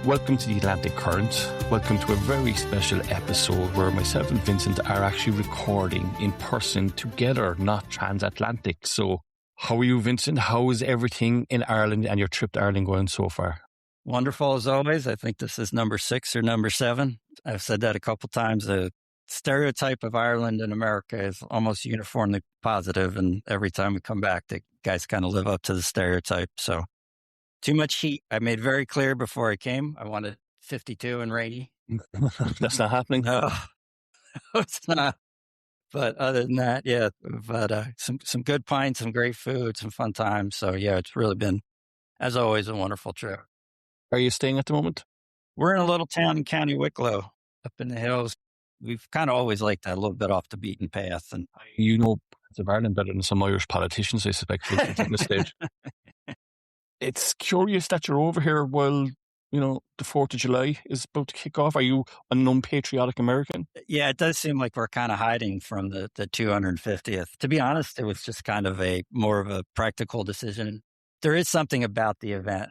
Welcome to the Atlantic Current. Welcome to a very special episode where myself and Vincent are actually recording in person together, not transatlantic. So how are you, Vincent? How is everything in Ireland and your trip to Ireland going so far? Wonderful as always. I think this is number 6 or number 7. I've said that a couple times. The stereotype of Ireland and America is almost uniformly positive, and every time we come back, the guys kind of live up to the stereotype. So too much heat. I made very clear before I came, I wanted 52 and rainy. That's not happening? No, it's not. But other than that, yeah, but some good pints, some great food, some fun times. So yeah, it's really been, as always, a wonderful trip. Are you staying at the moment? We're in a little town in County Wicklow, up in the hills. We've kind of always liked that, a little bit off the beaten path. And You know parts of Ireland better than some Irish politicians, I suspect, at this stage. It's curious that you're over here while, you know, the 4th of July is about to kick off. Are you an unpatriotic American? Yeah, it does seem like we're kind of hiding from the 250th. To be honest, it was just kind of more of a practical decision. There is something about the event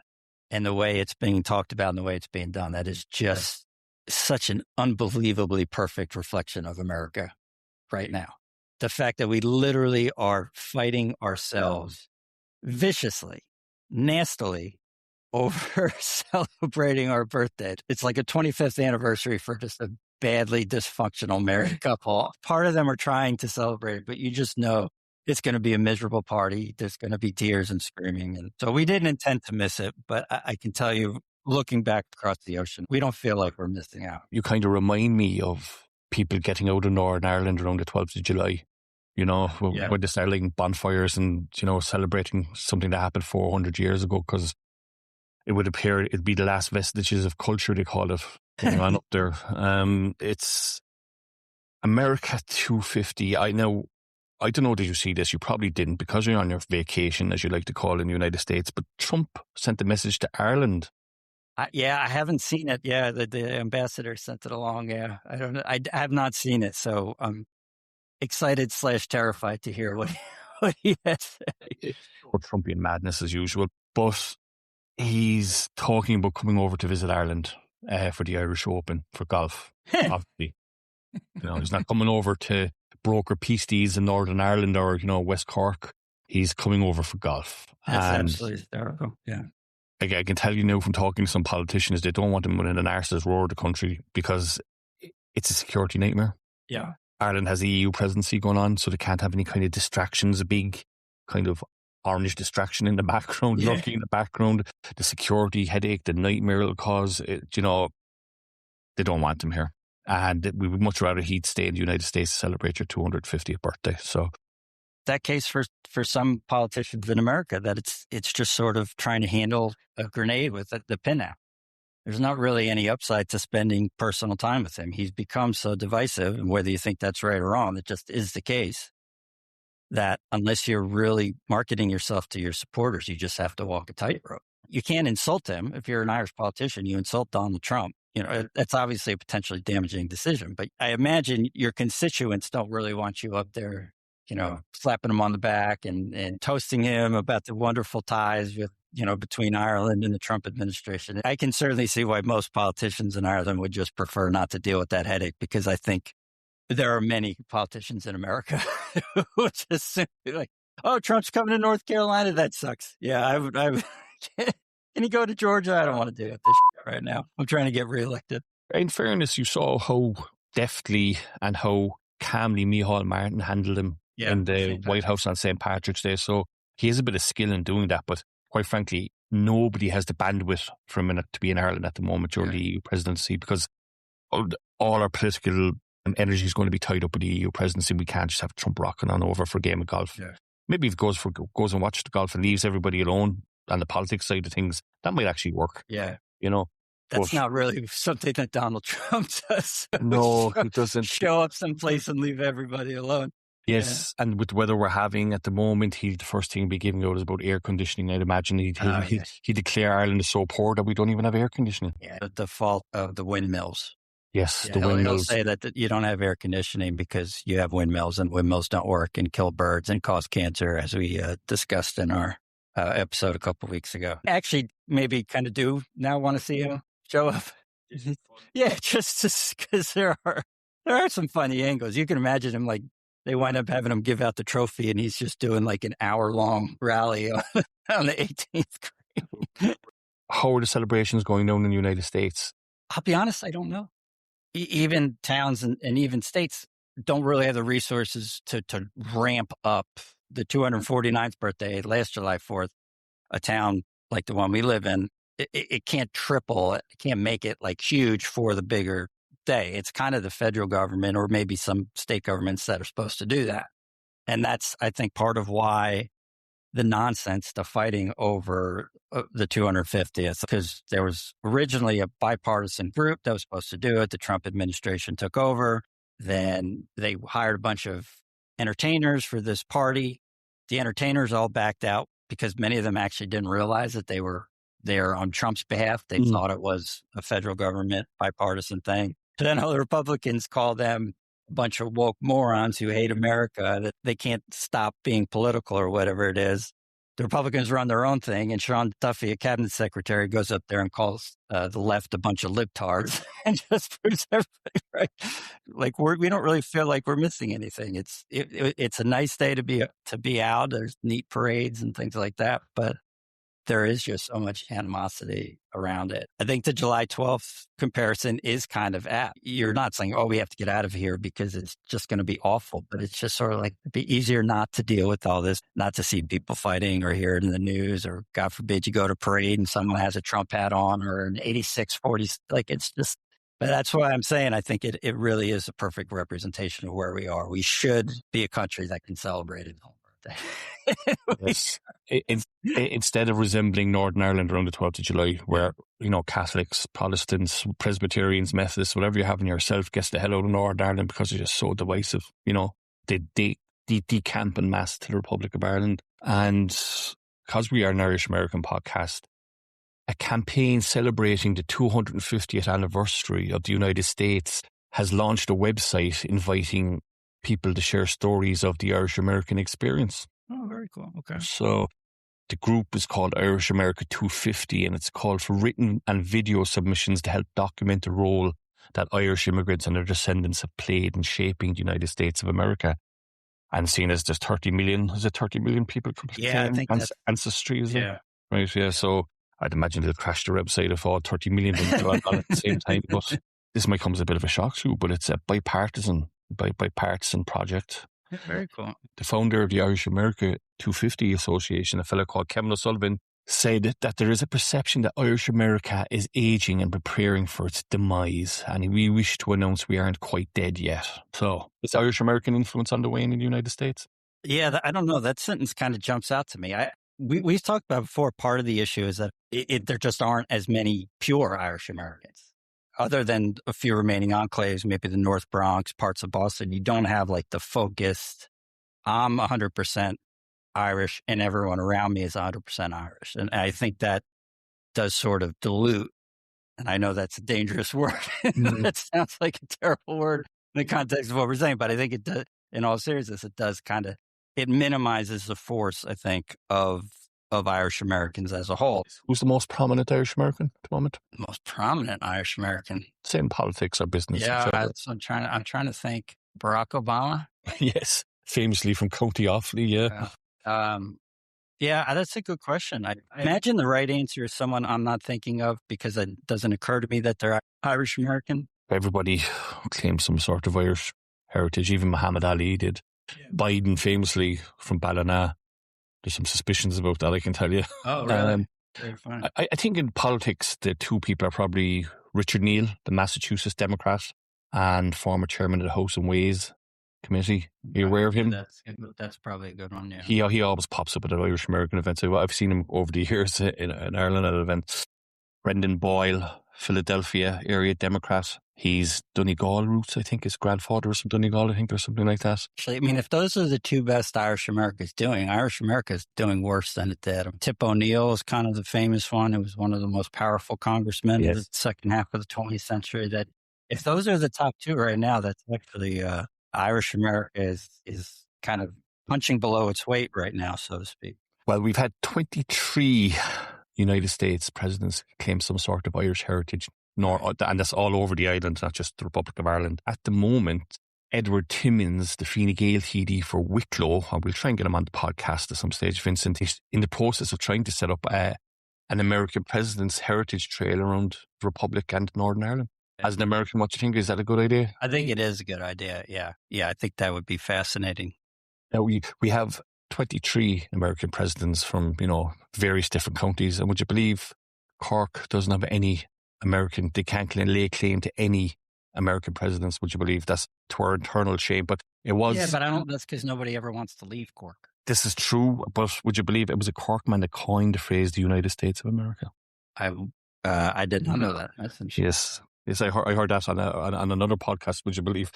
and the way it's being talked about and the way it's being done that is just such an unbelievably perfect reflection of America right now. The fact that we literally are fighting ourselves viciously, nastily over celebrating our birthday. It's like a 25th anniversary for just a badly dysfunctional married couple. Part of them are trying to celebrate, but you just know it's going to be a miserable party. There's going to be tears and screaming. And so we didn't intend to miss it, but I can tell you, looking back across the ocean, we don't feel like we're missing out. You kind of remind me of people getting out of Northern Ireland around the 12th of July. You know, when they start lighting bonfires and, you know, celebrating something that happened 400 years ago, because it would appear it'd be the last vestiges of culture, they call it, going on up there. It's America 250. I don't know, did you see this? You probably didn't because you're on your vacation, as you like to call it, in the United States. But Trump sent a message to Ireland. I haven't seen it. Yeah, the ambassador sent it along. Yeah, I don't know. I have not seen it, so I'm excited / terrified to hear what he has said. Trumpian madness as usual, but he's talking about coming over to visit Ireland for the Irish Open for golf. Obviously, you know, he's not coming over to broker peace deals in Northern Ireland or, you know, West Cork. He's coming over for golf. That's absolutely hysterical. Yeah. I can tell you now from talking to some politicians, they don't want him within an arse's roar of the country because it's a security nightmare. Yeah. Ireland has the EU presidency going on, so they can't have any kind of distractions, a big kind of orange distraction in the background, lurking in the background, the security headache, the nightmare it'll cause. You know, they don't want him here. And we would much rather he'd stay in the United States to celebrate your 250th birthday. So that case for some politicians in America, that it's just sort of trying to handle a grenade with the pin out. There's not really any upside to spending personal time with him. He's become so divisive, and whether you think that's right or wrong, it just is the case that unless you're really marketing yourself to your supporters, you just have to walk a tightrope. You can't insult him. If you're an Irish politician, you insult Donald Trump. You know, that's obviously a potentially damaging decision, but I imagine your constituents don't really want you up there, you know, slapping him on the back and toasting him about the wonderful ties with, you know, between Ireland and the Trump administration. I can certainly see why most politicians in Ireland would just prefer not to deal with that headache, because I think there are many politicians in America who just simply like, oh, Trump's coming to North Carolina. That sucks. Yeah, I would. Can he go to Georgia? I don't want to deal with this shit right now. I'm trying to get reelected. In fairness, you saw how deftly and how calmly Micheál Martin handled him in the White House on St. Patrick's Day. So he has a bit of skill in doing that, but quite frankly, nobody has the bandwidth for a minute to be in Ireland at the moment during the EU presidency, because all our political energy is going to be tied up with the EU presidency. We can't just have Trump rocking on over for a game of golf. Yeah. Maybe if he goes and watches the golf and leaves everybody alone on the politics side of things, that might actually work. Yeah. You know, that's not really something that Donald Trump does. No, he doesn't. Show up someplace and leave everybody alone. Yes, yeah. And with the weather we're having at the moment, the first thing he'll be giving out is about air conditioning. I'd imagine he'd declare Ireland is so poor that we don't even have air conditioning. Yeah, the fault of the windmills. Yes, the windmills. He'll say that you don't have air conditioning because you have windmills, and windmills don't work and kill birds and cause cancer, as we discussed in our episode a couple of weeks ago. Actually, maybe kind of do now want to see him show up. Yeah, just because there are some funny angles. You can imagine him like they wind up having him give out the trophy, and he's just doing like an hour-long rally on the 18th green. How are the celebrations going down in the United States? I'll be honest, I don't know. Even towns and even states don't really have the resources to ramp up the 249th birthday last July 4th. A town like the one we live in, it can't triple, it can't make it like huge for the bigger day. It's kind of the federal government or maybe some state governments that are supposed to do that. And that's, I think, part of why the nonsense, the fighting over the 250th, because there was originally a bipartisan group that was supposed to do it. The Trump administration took over. Then they hired a bunch of entertainers for this party. The entertainers all backed out because many of them actually didn't realize that they were there on Trump's behalf. They thought it was a federal government bipartisan thing. So then all the Republicans call them a bunch of woke morons who hate America, that they can't stop being political or whatever it is. The Republicans run their own thing, and Sean Duffy, a cabinet secretary, goes up there and calls the left a bunch of libtards and just proves everybody right. Like we don't really feel like we're missing anything. It's a nice day to be out. There's neat parades and things like that, but there is just so much animosity around it. I think the July 12th comparison is kind of apt. You're not saying, oh, we have to get out of here because it's just going to be awful, but it's just sort of like it'd be easier not to deal with all this, not to see people fighting or hear it in the news, or God forbid you go to parade and someone has a Trump hat on or an 8640. Like it's just, but that's why I'm saying I think it really is a perfect representation of where we are. We should be a country that can celebrate it. Yes. Instead of resembling Northern Ireland around the 12th of July, where, Catholics, Protestants, Presbyterians, Methodists, whatever you have in yourself gets the hell out of Northern Ireland because they're just so divisive. They decamp en masse to the Republic of Ireland. And because we are an Irish American podcast, a campaign celebrating the 250th anniversary of the United States has launched a website inviting people to share stories of the Irish American experience. Oh, very cool. Okay. So the group is called Irish America 250, and it's called for written and video submissions to help document the role that Irish immigrants and their descendants have played in shaping the United States of America. And seeing as there's 30 million people I think that's ancestry, is it? Right, yeah. So I'd imagine they'll crash the website if all 30 million people on at the same time. But this might come as a bit of a shock to you, but it's a bipartisan project. Yeah, very cool. The founder of the Irish America 250 Association, a fellow called Kevin O'Sullivan, said that there is a perception that Irish America is aging and preparing for its demise, and we wish to announce we aren't quite dead yet. So, is Irish American influence on the wane in the United States? Yeah, I don't know. That sentence kind of jumps out to me. We've talked about before, part of the issue is that there just aren't as many pure Irish Americans. Other than a few remaining enclaves, maybe the North Bronx, parts of Boston, you don't have like the focused, I'm 100% Irish and everyone around me is 100% Irish. And I think that does sort of dilute, and I know that's a dangerous word. That sounds like a terrible word in the context of what we're saying, but I think it does, in all seriousness, it does it minimizes the force, I think, of Irish Americans as a whole. Who's the most prominent Irish American at the moment? The most prominent Irish American? Same politics or business. Yeah, I'm trying to think. Barack Obama? Yes, famously from County Offaly, yeah. Yeah, that's a good question. I imagine the right answer is someone I'm not thinking of because it doesn't occur to me that they're Irish American. Everybody claims some sort of Irish heritage. Even Muhammad Ali did. Yeah. Biden famously from Ballina. There's some suspicions about that, I can tell you. Oh, really? Very fun. I think in politics, the two people are probably Richard Neal, the Massachusetts Democrat, and former chairman of the House and Ways Committee. Are you aware of him? That's probably a good one, yeah. He always pops up at an Irish American event. So I've seen him over the years in Ireland at events. Brendan Boyle, Philadelphia area Democrat. He's Donegal roots, I think his grandfather was from Donegal, I think, or something like that. Actually, I mean, if those are the two best Irish America's doing, Irish America's doing worse than it did. Tip O'Neill is kind of the famous one. It was one of the most powerful congressmen of the second half of the 20th century. That if those are the top two right now, that's actually Irish America is kind of punching below its weight right now, so to speak. Well, we've had 23 United States presidents claim some sort of Irish heritage, and that's all over the island, not just the Republic of Ireland. At the moment, Edward Timmins, the Fine Gael TD for Wicklow, and we'll try and get him on the podcast at some stage, Vincent, he's in the process of trying to set up an American president's heritage trail around the Republic and Northern Ireland. As an American, what do you think? Is that a good idea? I think it is a good idea, yeah. Yeah, I think that would be fascinating. Now, we have 23 American presidents from, various different counties. And would you believe Cork doesn't have any American, they can't lay claim to any American presidents, would you believe? That's to our internal shame. But it was... Yeah, but that's because nobody ever wants to leave Cork. This is true, but would you believe it was a Cork man that coined the phrase the United States of America? I did not know that. That's interesting. Yes, I heard that on another podcast, would you believe?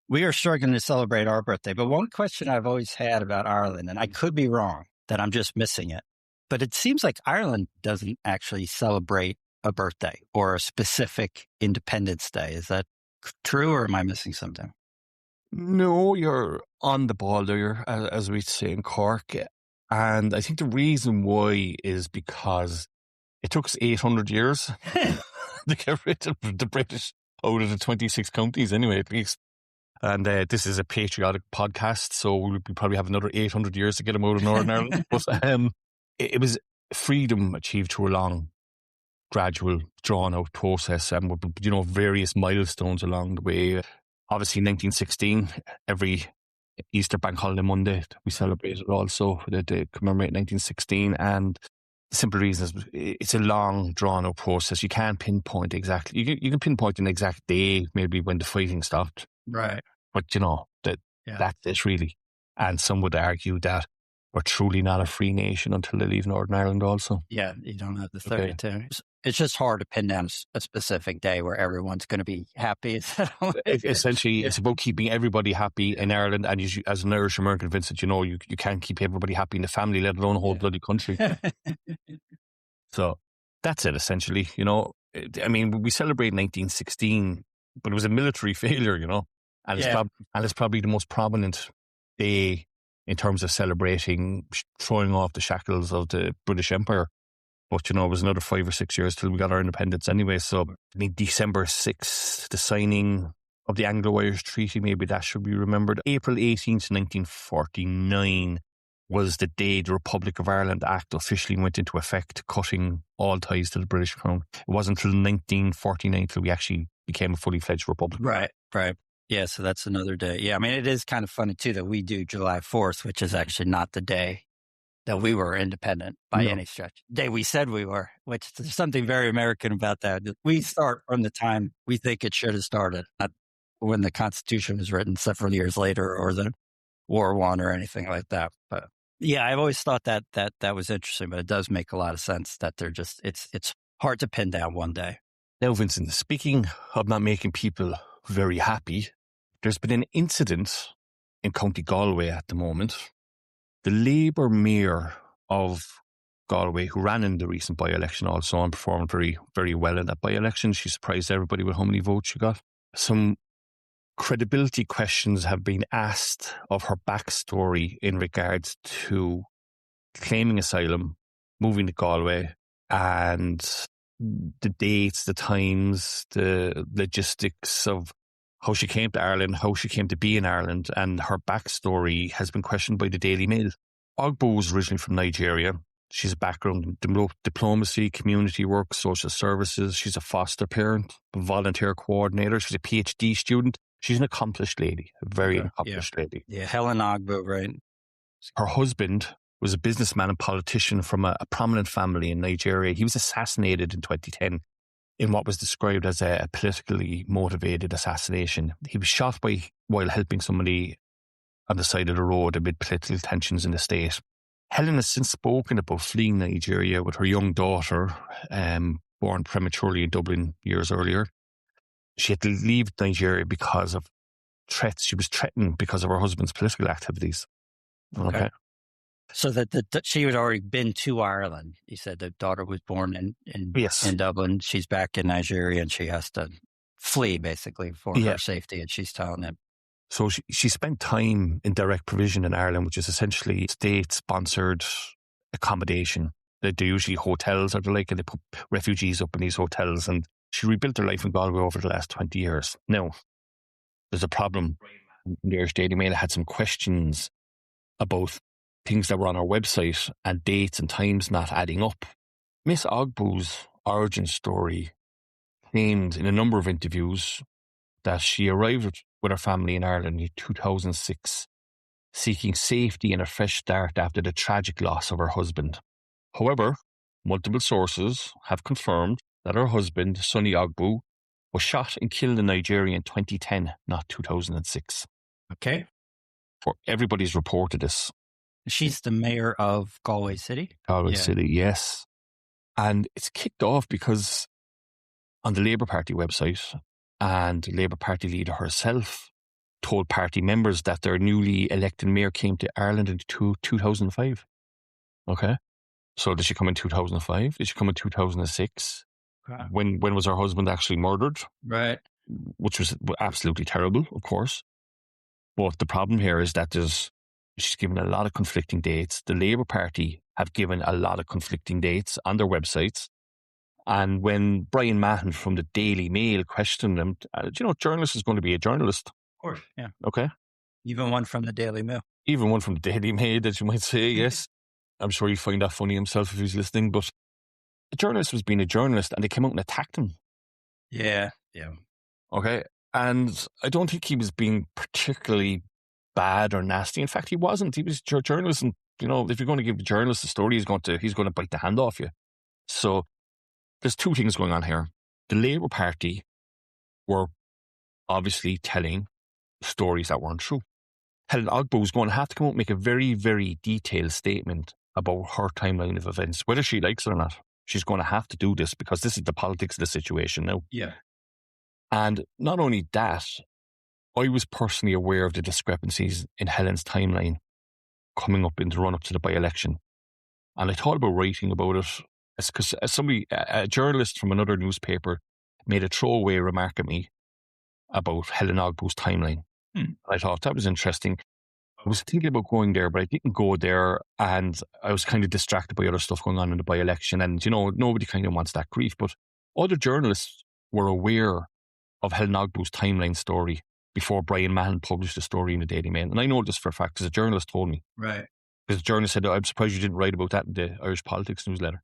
We are struggling to celebrate our birthday, but one question I've always had about Ireland, and I could be wrong, that I'm just missing it, but it seems like Ireland doesn't actually celebrate a birthday or a specific Independence Day. Is that true, or am I missing something? No, you're on the ball there, as we say in Cork. And I think the reason why is because it took us 800 years to get rid of the British out of the 26 counties anyway, at least. And this is a patriotic podcast, so we'll probably have another 800 years to get them out of Northern Ireland. But it was freedom achieved through a long, gradual, drawn-out process, and with, various milestones along the way. Obviously, 1916, every Easter Bank Holiday Monday, we celebrated also to commemorate 1916. And the simple reason is it's a long, drawn-out process. You can't pinpoint exactly. You can pinpoint an exact day, maybe when the fighting stopped. Right. But, that's it, really. And some would argue that we're truly not a free nation until they leave Northern Ireland also. Yeah, you don't have the 32. Okay. It's just hard to pin down a specific day where everyone's going to be happy. Essentially, it's about keeping everybody happy in Ireland. And as an Irish American, Vincent, you can't keep everybody happy in the family, let alone a whole bloody country. So that's it, essentially. We celebrate 1916, but it was a military failure, and it's probably the most prominent day in terms of celebrating throwing off the shackles of the British Empire. But, it was another 5 or 6 years till we got our independence anyway. So, December 6th, the signing of the Anglo-Irish Treaty, maybe that should be remembered. April 18th, 1949 was the day the Republic of Ireland Act officially went into effect, cutting all ties to the British Crown. It wasn't until 1949 till we actually became a fully fledged republic. Right. Yeah, so that's another day. Yeah, it is kind of funny, too, that we do July 4th, which is actually not the day that we were independent by any stretch. The day we said we were, which there's something very American about that. We start from the time we think it should have started, not when the Constitution was written several years later or the War won or anything like that. But yeah, I've always thought that was interesting, but it does make a lot of sense that they're just, it's hard to pin down one day. Now, Vincent, speaking of not making people very happy, there's been an incident in County Galway at the moment. The Labour mayor of Galway, who ran in the recent by-election also and performed very, very well in that by-election, she surprised everybody with how many votes she got. Some credibility questions have been asked of her backstory in regards to claiming asylum, moving to Galway, and the dates, the times, the logistics of how she came to Ireland, how she came to be in Ireland, and her backstory has been questioned by the Daily Mail. Ogbo was originally from Nigeria. She's a background in diplomacy, community work, social services. She's a foster parent, a volunteer coordinator. She's a PhD student. She's an accomplished lady, a very accomplished lady. Yeah, Helen Ogbo, right? Her husband was a businessman and politician from a prominent family in Nigeria. He was assassinated in 2010. In what was described as a politically motivated assassination. He was shot while helping somebody on the side of the road amid political tensions in the state. Helen has since spoken about fleeing Nigeria with her young daughter, born prematurely in Dublin years earlier. She had to leave Nigeria because of threats. She was threatened because of her husband's political activities. Okay. So that she had already been to Ireland. You said the daughter was born in Dublin. She's back in Nigeria and she has to flee basically for her safety. And she's telling him. So she spent time in direct provision in Ireland, which is essentially state-sponsored accommodation They're usually hotels, or and they put refugees up in these hotels. And she rebuilt her life in Galway over the last 20 years. Now, there's a problem. The Irish Daily Mail had some questions about things that were on our website and dates and times not adding up. Miss Ogboo's origin story claimed in a number of interviews that she arrived with her family in Ireland in 2006, seeking safety and a fresh start after the tragic loss of her husband. However, multiple sources have confirmed that her husband, Sonny Ogboo, was shot and killed in Nigeria in 2010, not 2006. Okay. Everybody's reported this. She's the mayor of Galway City? Galway City, yes. And it's kicked off because on the Labour Party website, and the Labour Party leader herself told party members that their newly elected mayor came to Ireland in 2005. Okay. So did she come in 2005? Did she come in 2006? Okay. When was her husband actually murdered? Right. Which was absolutely terrible, of course. But the problem here is that she's given a lot of conflicting dates. The Labour Party have given a lot of conflicting dates on their websites. And when Brian Mahon from the Daily Mail questioned them, journalist is going to be a journalist. Of course, yeah. Okay. Even one from the Daily Mail. Even one from the Daily Mail, that you might say, yes. I'm sure he'd find that funny himself if he's listening. But a journalist was being a journalist and they came out and attacked him. Yeah. Okay. And I don't think he was being particularly bad or nasty. In fact, he wasn't. He was a journalist. And, if you're going to give the journalist a story, he's going to bite the hand off you. So there's two things going on here. The Labour Party were obviously telling stories that weren't true. Helen Ogboo is going to have to come out and make a very, very detailed statement about her timeline of events, whether she likes it or not. She's going to have to do this because this is the politics of the situation now. Yeah. And not only that, I was personally aware of the discrepancies in Helen's timeline coming up in the run-up to the by-election. And I thought about writing about it because a journalist from another newspaper made a throwaway remark at me about Helen Ogboo's timeline. I thought that was interesting. I was thinking about going there, but I didn't go there, and I was kind of distracted by other stuff going on in the by-election. And, nobody kind of wants that grief. But other journalists were aware of Helen Ogboo's timeline story before Brian Mahon published the story in the Daily Mail. And I know this for a fact because a journalist told me. Right. Because the journalist said, I'm surprised you didn't write about that in the Irish Politics newsletter.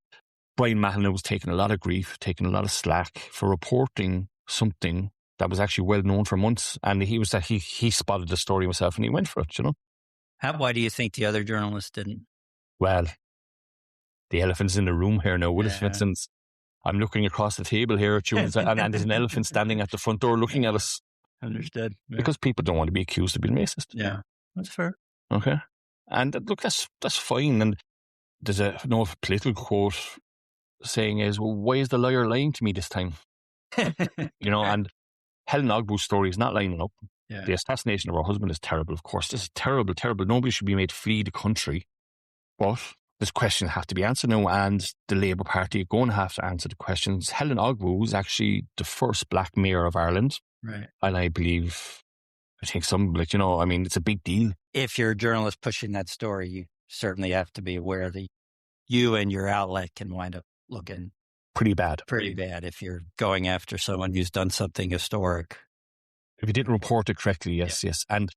Brian Mahon was taking a lot of grief, taking a lot of slack for reporting something that was actually well known for months. And he spotted the story himself and he went for it, Why do you think the other journalists didn't? Well, the elephant's in the room here now. What if, for instance, I'm looking across the table here at you and there's an elephant standing at the front door looking at us. Understood. Yeah. Because people don't want to be accused of being racist. Yeah, that's fair. Okay. And look, that's fine. And there's a political quote saying is, well, why is the liar lying to me this time? And Helen Ogboo's story is not lining up. Yeah. The assassination of her husband is terrible, of course. This is terrible, terrible. Nobody should be made to flee the country. But this question have to be answered now, and the Labour Party are going to have to answer the questions. Helen Ogboo is actually the first black mayor of Ireland. Right. And I think it's a big deal. If you're a journalist pushing that story, you certainly have to be aware that you and your outlet can wind up looking pretty bad if you're going after someone who's done something historic. If you didn't report it correctly, yes. And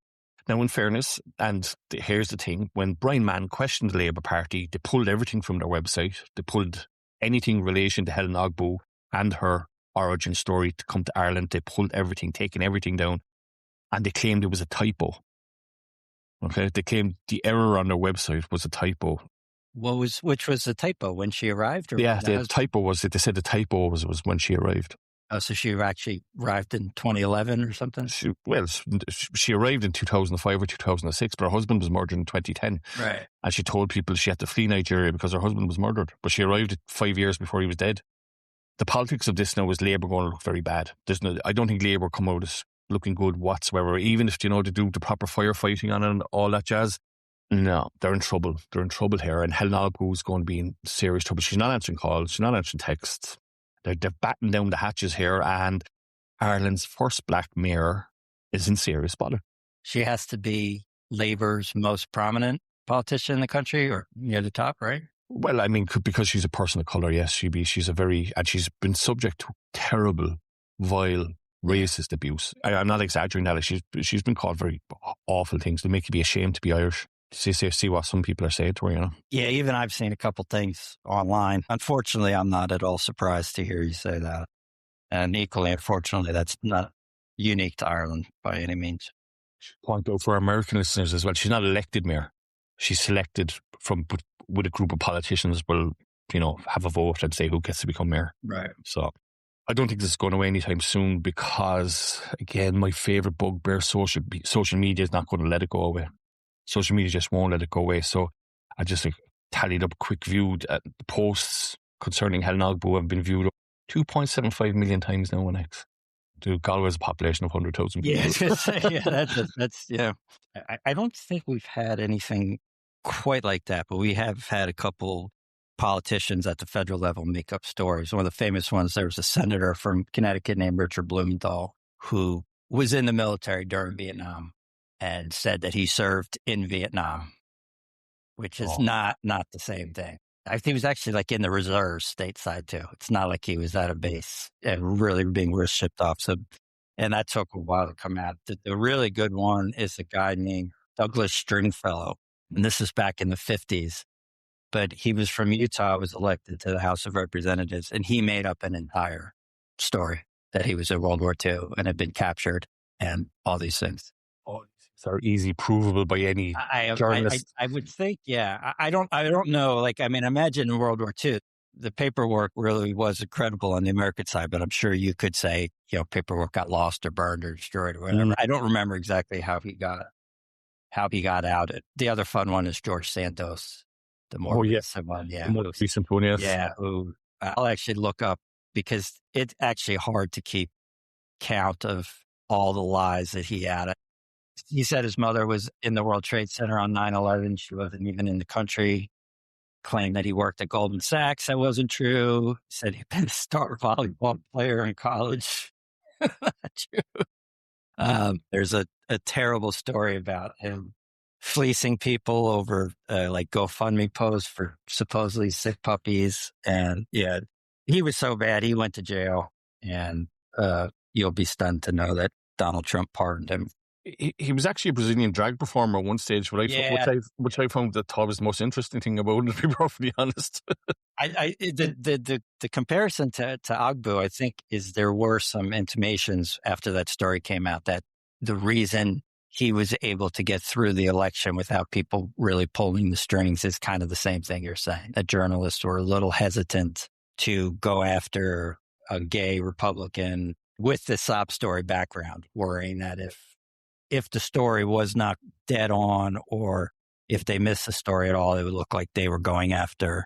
now, in fairness, and here's the thing, when Brian Mann questioned the Labour Party, they pulled everything from their website. They pulled anything in relation to Helen Ogboo and her origin story to come to Ireland. They pulled everything, taken everything down, and they claimed it was a typo. Okay, they claimed the error on their website was a typo. Which was the typo, when she arrived? The typo was, they said the typo was when she arrived. Oh, so she actually arrived in 2011 or something? She arrived in 2005 or 2006, but her husband was murdered in 2010. Right. And she told people she had to flee Nigeria because her husband was murdered. But she arrived 5 years before he was dead. The politics of this now is Labour going to look very bad. I don't think Labour come out as looking good whatsoever, even if, they do the proper firefighting on it and all that jazz. No, they're in trouble. They're in trouble here. And Helen Ogboo is going to be in serious trouble. She's not answering calls. She's not answering texts. They're batting down the hatches here, and Ireland's first black mayor is in serious bother. She has to be Labour's most prominent politician in the country, or near the top, right? Well, I mean, because she's a person of colour, yes, she's and she's been subject to terrible, vile, racist abuse. I'm not exaggerating that. She's been called very awful things that make you be ashamed to be Irish. See what some people are saying to her, Yeah, even I've seen a couple things online. Unfortunately, I'm not at all surprised to hear you say that. And equally, unfortunately, that's not unique to Ireland by any means. Point out for our American listeners as well, she's not elected mayor. She's selected with a group of politicians will, have a vote and say who gets to become mayor. Right. So I don't think this is going away anytime soon because, again, my favourite bugbear, social media is not going to let it go away. Social media just won't let it go away. So I just tallied up a quick view. The posts concerning Helen Ogbu have been viewed 2.75 million times now on X. Galway has a population of 100,000 people. Yeah, I don't think we've had anything quite like that, but we have had a couple politicians at the federal level make up stories. One of the famous ones, there was a senator from Connecticut named Richard Blumenthal who was in the military during Vietnam and said that he served in Vietnam, which is not the same thing. I think he was actually like in the reserves stateside too. It's not like he was at a base and really being shipped off. So, and that took a while to come out. The really good one is a guy named Douglas Stringfellow. And this is back in the 50s. But he was from Utah, was elected to the House of Representatives, and he made up an entire story that he was in World War II and had been captured and all these things. Are easy provable by any journalist. I would think, yeah. I don't know. Like, I mean, imagine in World War II, the paperwork really was incredible on the American side, but I'm sure you could say, paperwork got lost or burned or destroyed or whatever. I don't remember exactly how he got out. The other fun one is George Santos, the more recent one. Yeah. The more recent one, yes. Yeah. Who I'll actually look up because it's actually hard to keep count of all the lies that he added. He said his mother was in the World Trade Center on 9/11. She wasn't even in the country. Claimed that he worked at Goldman Sachs. That wasn't true. He said he'd been a star volleyball player in college. Not true. There's a terrible story about him fleecing people over like GoFundMe posts for supposedly sick puppies. And yeah, he was so bad, he went to jail. And you'll be stunned to know that Donald Trump pardoned him. He was actually a Brazilian drag performer at one stage, which I found that was the most interesting thing about it, to be perfectly honest. The comparison to Ogbu, I think, is there were some intimations after that story came out that the reason he was able to get through the election without people really pulling the strings is kind of the same thing you're saying. That journalists were a little hesitant to go after a gay Republican with the sob story background, worrying that if the story was not dead on or if they missed the story at all, it would look like they were going after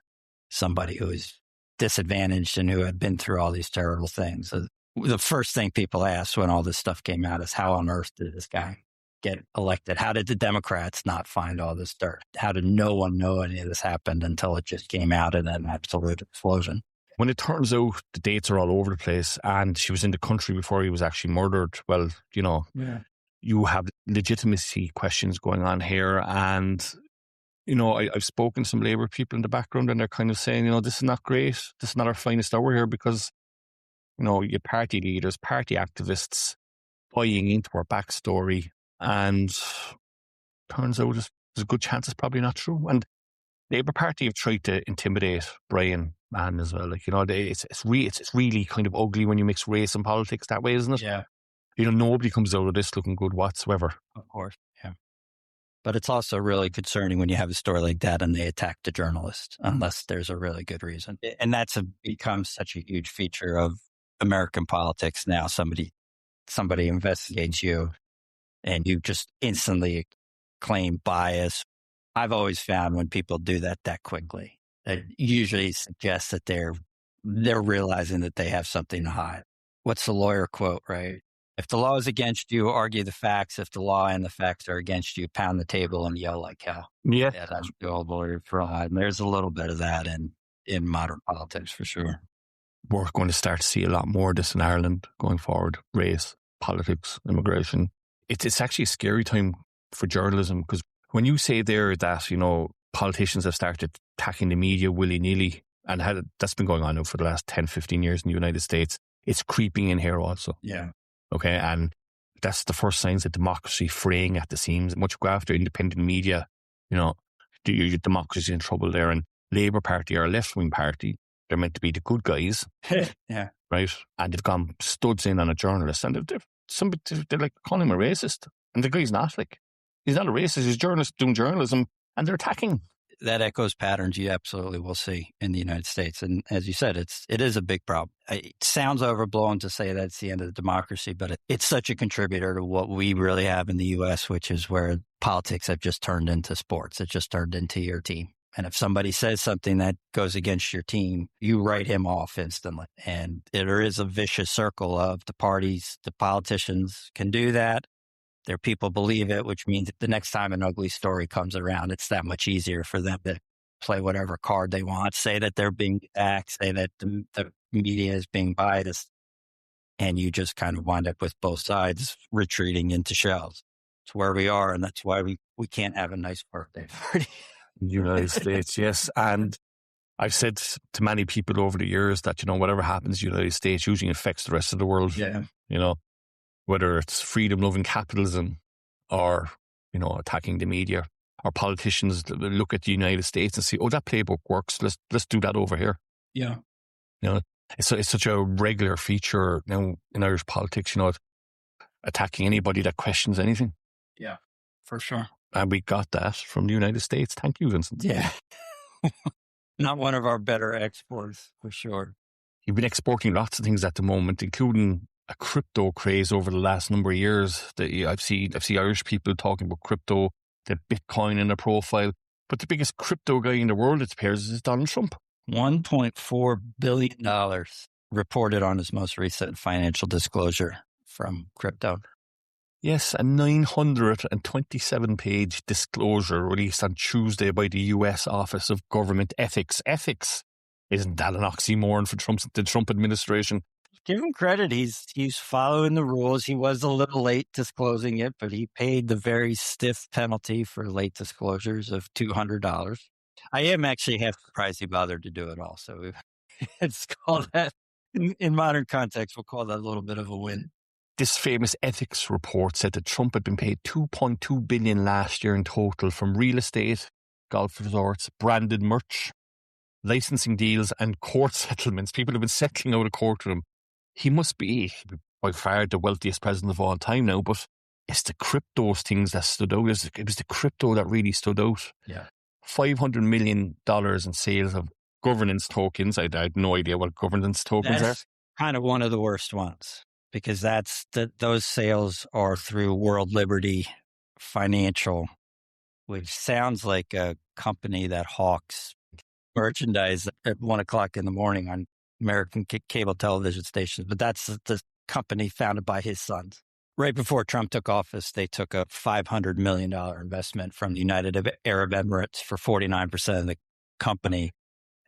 somebody who is disadvantaged and who had been through all these terrible things. So the first thing people asked when all this stuff came out is, how on earth did this guy get elected? How did the Democrats not find all this dirt? How did no one know any of this happened until it just came out in an absolute explosion? When it turns out the dates are all over the place and she was in the country before he was actually murdered, well, you have legitimacy questions going on here. And, I've spoken to some Labour people in the background and they're kind of saying, this is not great. This is not our finest hour here because, your party leaders, party activists buying into our backstory. And turns out there's a good chance it's probably not true. And Labour Party have tried to intimidate Brian Mann as well. Like, it's really kind of ugly when you mix race and politics that way, isn't it? Yeah. Nobody comes out of this looking good whatsoever. Of course, yeah. But it's also really concerning when you have a story like that and they attack the journalist, unless there's a really good reason. And that's becomes such a huge feature of American politics now. Somebody investigates you and you just instantly claim bias. I've always found when people do that quickly, that usually suggests that they're realizing that they have something to hide. What's the lawyer quote, right? If the law is against you, argue the facts. If the law and the facts are against you, pound the table and yell like hell. Yeah. That's the old lawyer fraud. And there's a little bit of that in modern politics for sure. We're going to start to see a lot more of this in Ireland going forward. Race, politics, immigration. It's actually a scary time for journalism because when you say there that, politicians have started attacking the media willy-nilly, and that's been going on now for the last 10, 15 years in the United States. It's creeping in here also. Yeah. Okay, and that's the first signs of democracy fraying at the seams. Much go after independent media, your democracy in trouble there. And Labour Party are a left-wing party. They're meant to be the good guys. Yeah. Right? And they've gone studs in on a journalist, and they're like calling him a racist. And the guy's not, like, he's not a racist, he's a journalist doing journalism, and they're attacking. That echoes patterns you absolutely will see in the United States. And as you said, it is a big problem. It sounds overblown to say that's the end of the democracy, but it's such a contributor to what we really have in the U.S., which is where politics have just turned into sports. It just turned into your team. And if somebody says something that goes against your team, you write him off instantly. And there is a vicious circle of the parties, the politicians can do that. Their people believe it, which means the next time an ugly story comes around, it's that much easier for them to play whatever card they want, say that they're being attacked, say that the media is being biased, and you just kind of wind up with both sides retreating into shells. It's where we are, and that's why we can't have a nice birthday party. In the United States, yes. And I've said to many people over the years that, whatever happens in the United States usually affects the rest of the world. Yeah. Whether it's freedom-loving capitalism or, attacking the media, or politicians look at the United States and say, oh, that playbook works. Let's do that over here. Yeah. It's such a regular feature now in Irish politics, attacking anybody that questions anything. Yeah, for sure. And we got that from the United States. Thank you, Vincent. Yeah. Not one of our better exports, for sure. You've been exporting lots of things at the moment, including a crypto craze over the last number of years. I've seen Irish people talking about crypto, the Bitcoin in their profile. But the biggest crypto guy in the world, it appears, is Donald Trump. $1.4 billion reported on his most recent financial disclosure from crypto. Yes, a 927-page disclosure released on Tuesday by the US Office of Government Ethics. Ethics? Isn't that an oxymoron for the Trump administration? Give him credit. He's following the rules. He was a little late disclosing it, but he paid the very stiff penalty for late disclosures of $200. I am actually half surprised he bothered to do it all. So it's called that in modern context. We'll call that a little bit of a win. This famous ethics report said that Trump had been paid $2.2 billion last year in total from real estate, golf resorts, branded merch, licensing deals, and court settlements. People have been settling out of court with him. He must be by far the wealthiest president of all time now, but it's the crypto things that stood out. It was the crypto that really stood out. Yeah. $500 million in sales of governance tokens. I had no idea what governance tokens are. Kind of one of the worst ones, because those sales are through World Liberty Financial, which sounds like a company that hawks merchandise at 1:00 in the morning on American cable television stations, but that's the company founded by his sons. Right before Trump took office, they took a $500 million investment from the United Arab Emirates for 49% of the company.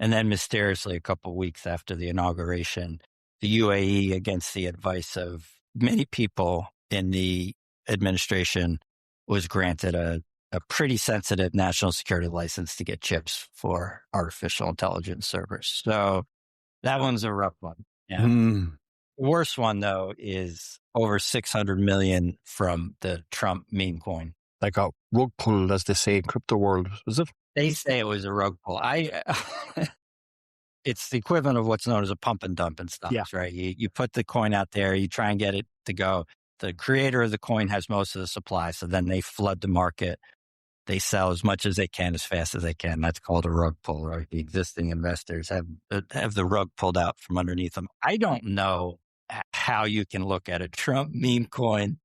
And then mysteriously, a couple of weeks after the inauguration, the UAE, against the advice of many people in the administration, was granted a pretty sensitive national security license to get chips for artificial intelligence servers. So that one's a rough one. Yeah. The worst one, though, is over $600 million from the Trump meme coin. Like a rug pull, as they say in crypto world, was it? They say it was a rug pull. It's the equivalent of what's known as a pump and dump and stuff, right? You put the coin out there, you try and get it to go. The creator of the coin has most of the supply, so then they flood the market. They sell as much as they can, as fast as they can. That's called a rug pull, right? The existing investors have the rug pulled out from underneath them. I don't know how you can look at a Trump meme coin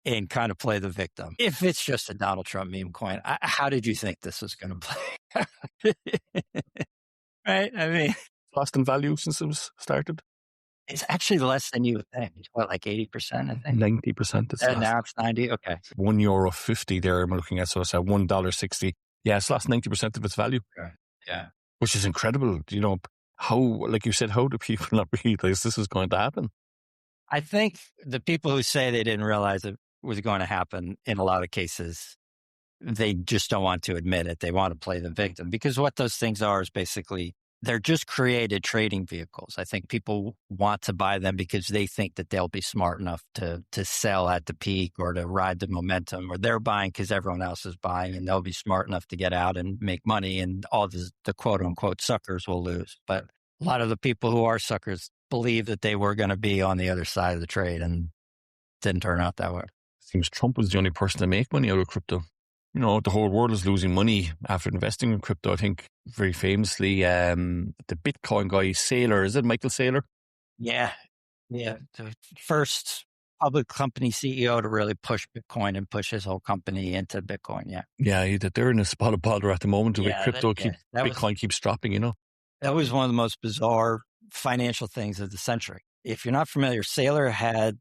and kind of play the victim. If it's just a Donald Trump meme coin, how did you think this was going to play? Right? I mean, lost in value since it was started. It's actually less than you would think. It's what, like 80%, I think? 90%. Now it's 90? Okay. €1.50 there I'm looking at, so it's at $1.60. Yeah, it's lost 90% of its value. Right. Yeah. Which is incredible. How, like you said, how do people not realize this is going to happen? I think the people who say they didn't realize it was going to happen, in a lot of cases, they just don't want to admit it. They want to play the victim, because what those things are is basically, they're just created trading vehicles. I think people want to buy them because they think that they'll be smart enough to sell at the peak or to ride the momentum, or they're buying because everyone else is buying and they'll be smart enough to get out and make money, and all the quote unquote suckers will lose. But a lot of the people who are suckers believe that they were going to be on the other side of the trade, and didn't turn out that way. Seems Trump was the only person to make money out of crypto. The whole world is losing money after investing in crypto. I think very famously, the Bitcoin guy, Saylor, is it Michael Saylor? Yeah. The first public company CEO to really push Bitcoin and push his whole company into Bitcoin. Yeah, they're in a spot of bother at the moment with crypto. Bitcoin keeps dropping, That was one of the most bizarre financial things of the century. If you're not familiar, Saylor had,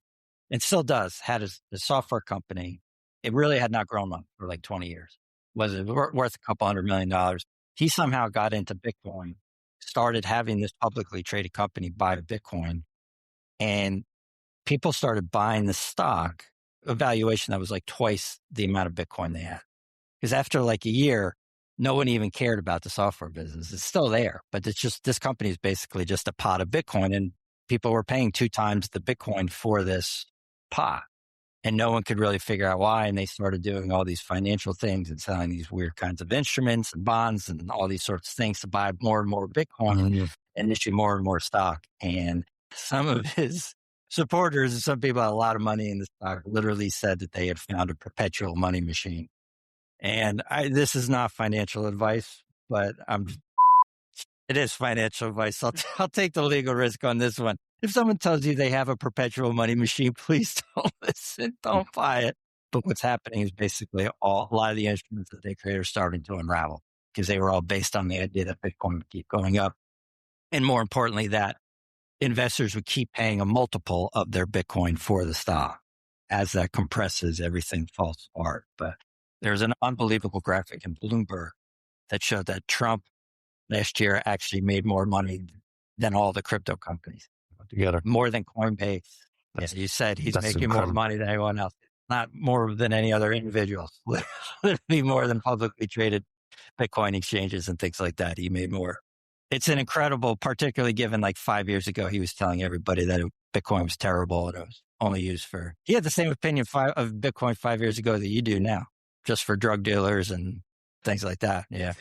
and still does, had a software company. It really had not grown up for like 20 years. Was it worth a couple $100 million? He somehow got into Bitcoin, started having this publicly traded company buy Bitcoin, and people started buying the stock, a valuation that was like twice the amount of Bitcoin they had. Because after like a year, no one even cared about the software business. It's still there, but it's just, this company is basically just a pot of Bitcoin, and people were paying 2 times the Bitcoin for this pot. And no one could really figure out why. And they started doing all these financial things and selling these weird kinds of instruments and bonds and all these sorts of things to buy more and more Bitcoin and issue more and more stock. And some of his supporters and some people had a lot of money in the stock literally said that they had found a perpetual money machine. And this is not financial advice, but it is financial advice. I'll take the legal risk on this one. If someone tells you they have a perpetual money machine, please don't listen, don't buy it. But what's happening is basically a lot of the instruments that they create are starting to unravel, because they were all based on the idea that Bitcoin would keep going up. And more importantly, that investors would keep paying a multiple of their Bitcoin for the stock. As that compresses, everything falls apart. But there's an unbelievable graphic in Bloomberg that showed that Trump last year actually made more money than all the crypto companies together. More than Coinbase. As you said, he's making more money than anyone else. Not more than any other individual. Literally more than publicly traded Bitcoin exchanges and things like that. He made more. It's an incredible, particularly given like 5 years ago, he was telling everybody that Bitcoin was terrible and it was only used for, he had the same opinion of Bitcoin 5 years ago that you do now, just for drug dealers and things like that. Yeah.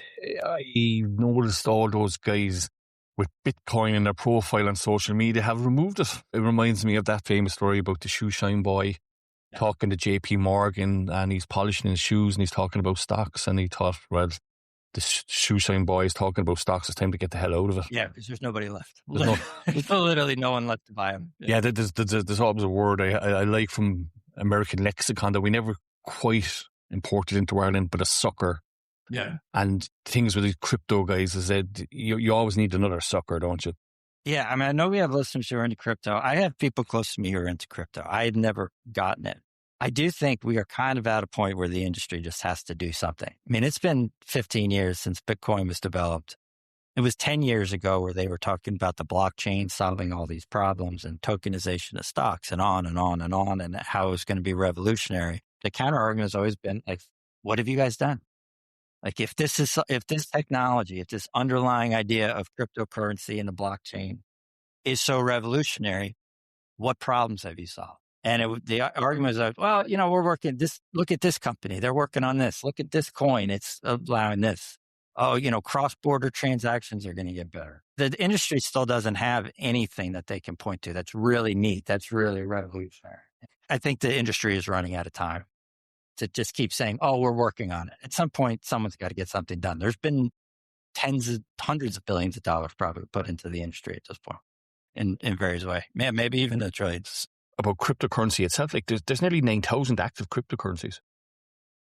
I noticed all those guys with Bitcoin in their profile on social media have removed it. It reminds me of that famous story about the shoe shine boy talking to JP Morgan, and he's polishing his shoes and he's talking about stocks, and he thought, well, the shoe shine boy is talking about stocks, it's time to get the hell out of it. Yeah, because there's nobody left. There's literally no one left to buy them. Yeah, there's always a word I like from American lexicon that we never quite imported into Ireland, but a sucker. Yeah. And things with these crypto guys is that you always need another sucker, don't you? Yeah. I mean, I know we have listeners who are into crypto. I have people close to me who are into crypto. I had never gotten it. I do think we are kind of at a point where the industry just has to do something. I mean, it's been 15 years since Bitcoin was developed. It was 10 years ago where they were talking about the blockchain solving all these problems and tokenization of stocks and on and on and on, and how it was going to be revolutionary. The counter argument has always been like, what have you guys done? Like if this technology, if this underlying idea of cryptocurrency and the blockchain is so revolutionary, what problems have you solved? And the argument is like, well, we're working this, look at this company. They're working on this. Look at this coin. It's allowing this. Oh, cross-border transactions are going to get better. The industry still doesn't have anything that they can point to that's really neat. That's really revolutionary. I think the industry is running out of time to just keep saying, oh, we're working on it. At some point, someone's got to get something done. There's been hundreds of billions of dollars probably put into the industry at this point in various ways. Maybe even the trades. About cryptocurrency itself, like there's nearly 9,000 active cryptocurrencies.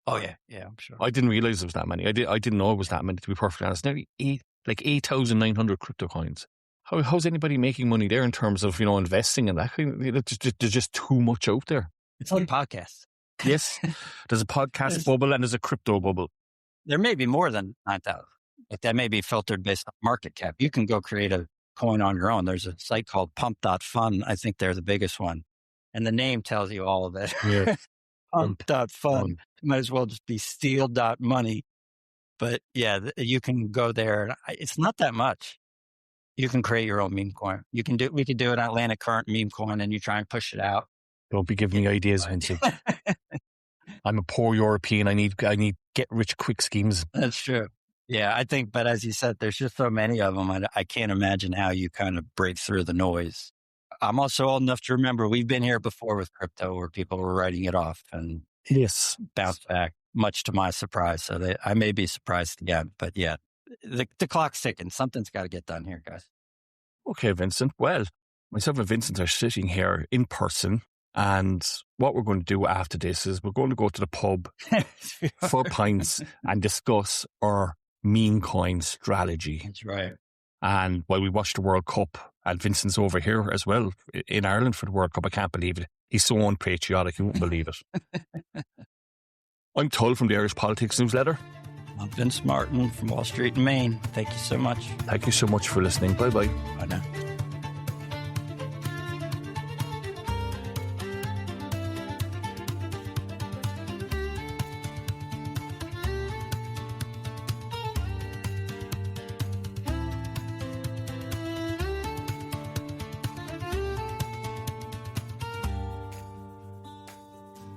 Oh yeah, I'm sure. I didn't realize there was that many. I didn't know it was that many, to be perfectly honest. Nearly 8,900 crypto coins. How's anybody making money there in terms of investing in that? There's just too much out there. It's like podcasts. Yes, there's a podcast bubble and there's a crypto bubble. There may be more than 9,000. Like that may be filtered based on market cap. You can go create a coin on your own. There's a site called pump.fun. I think they're the biggest one. And the name tells you all of it. Yeah. Pump.fun. Might as well just be steal.money. But yeah, you can go there. It's not that much. You can create your own meme coin. We could do an Atlantic Current meme coin, and you try and push it out. Don't be giving me ideas, Vincent. I'm a poor European. I need get rich quick schemes. That's true. Yeah, I think, but as you said, there's just so many of them. I can't imagine how you kind of break through the noise. I'm also old enough to remember we've been here before with crypto where people were writing it off and yes, bounced back, much to my surprise. So I may be surprised again, but yeah, the clock's ticking. Something's got to get done here, guys. Okay, Vincent. Well, myself and Vincent are sitting here in person. And what we're going to do after this is we're going to go to the pub for pints and discuss our meme coin strategy. That's right. And while we watch the World Cup, and Vincent's over here as well in Ireland for the World Cup, I can't believe it. He's so unpatriotic, you wouldn't believe it. I'm Tull from the Irish Politics Newsletter. I'm Vince Martin from Wall Street in Maine. Thank you so much. Thank you so much for listening. Bye-bye. Bye now.